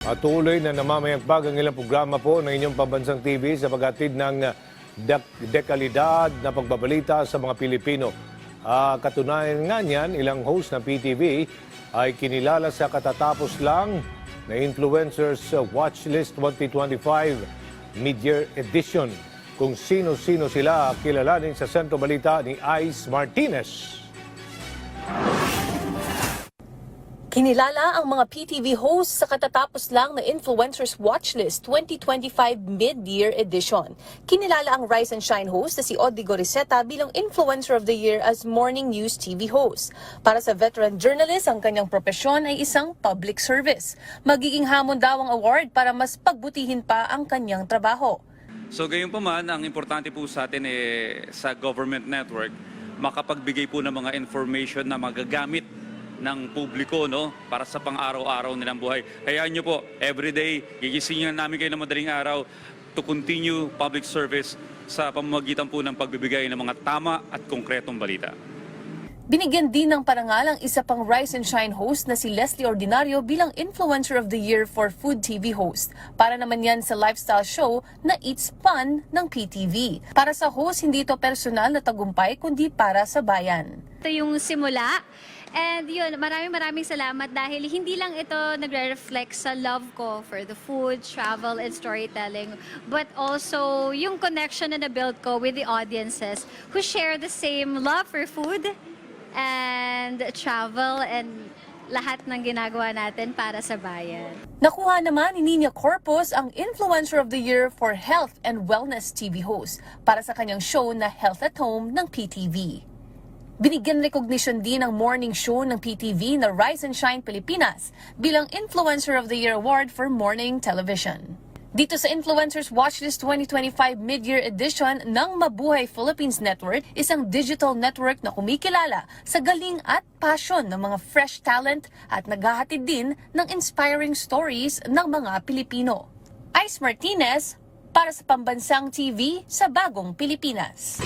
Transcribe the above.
At tuloy na namamayagpag ang ilang programa po ng inyong pambansang TV sa paghatid ng dekalidad na pagbabalita sa mga Pilipino. Katunayan nga niyan, ilang host ng PTV ay kinilala sa katatapos lang na Influencers Watchlist 2025 Mid-Year Edition. Kung sino-sino sila, kilalanin sa Sentro Balita ni Ice Martinez. Kinilala ang mga PTV hosts sa katatapos lang na Influencers Watchlist 2025 Mid-Year Edition. Kinilala ang Rise and Shine host na si Odi Goriseta bilang Influencer of the Year as Morning News TV host. Para sa veteran journalist, ang kanyang propesyon ay isang public service. Magiging hamon daw ang award para mas pagbutihin pa ang kanyang trabaho. So gayon pa man, ang importante po sa atin sa government network, makapagbigay po ng mga information na magagamit ng publiko, no, para sa pang-araw-araw nilang buhay. Hayaan nyo po, everyday, gigisingin namin kayo ng madaling araw to continue public service sa pamamagitan po ng pagbibigay ng mga tama at konkretong balita. Binigyan din ng parangal ang isa pang Rise and Shine host na si Leslie Ordinario bilang Influencer of the Year for Food TV host. Para naman yan sa lifestyle show na It's Fun ng PTV. Para sa host, hindi ito personal na tagumpay kundi para sa bayan. Ito yung simula. And yun, maraming salamat dahil hindi lang ito nagre-reflect sa love ko for the food, travel, and storytelling, but also yung connection na na-build ko with the audiences who share the same love for food and travel and lahat ng ginagawa natin para sa bayan. Nakuha naman ni Nina Corpus ang Influencer of the Year for Health and Wellness TV host para sa kanyang show na Health at Home ng PTV. Binigyan recognition din ang morning show ng PTV na Rise and Shine Pilipinas bilang Influencer of the Year Award for Morning Television. Dito sa Influencers Watchlist 2025 Mid-Year Edition ng Mabuhay Philippines Network, isang digital network na kumikilala sa galing at passion ng mga fresh talent at naghahatid din ng inspiring stories ng mga Pilipino. Ice Martinez para sa Pambansang TV sa Bagong Pilipinas.